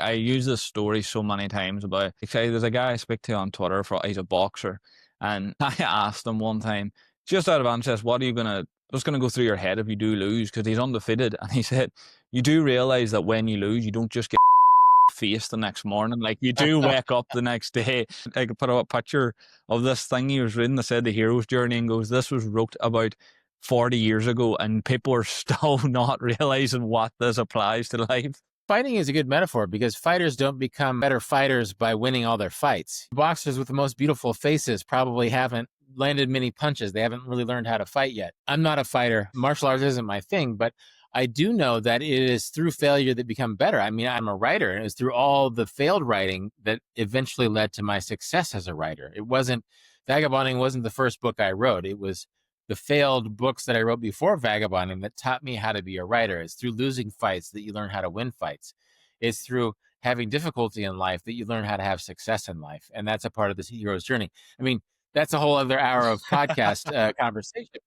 I use this story so many times about, okay, there's a guy I speak to on Twitter he's a boxer. And I asked him one time, just out of interest, what's gonna go through your head if you do lose? Because he's undefeated. And he said, you do realize that when you lose, you don't just get face the next morning. Like you do wake up the next day. I could put up a picture of this thing he was reading that said the hero's journey and goes, this was wrote about 40 years ago and people are still not realizing what this applies to life. Fighting is a good metaphor because fighters don't become better fighters by winning all their fights. Boxers with the most beautiful faces probably haven't landed many punches. They haven't really learned how to fight yet. I'm not a fighter. Martial arts isn't my thing, but I do know that it is through failure that become better. I mean, I'm a writer, and it was through all the failed writing that eventually led to my success as a writer. Vagabonding wasn't the first book I wrote. It was the failed books that I wrote before Vagabonding that taught me how to be a writer. It's through losing fights that you learn how to win fights. It's through having difficulty in life that you learn how to have success in life. And that's a part of this hero's journey. I mean, that's a whole other hour of podcast conversation.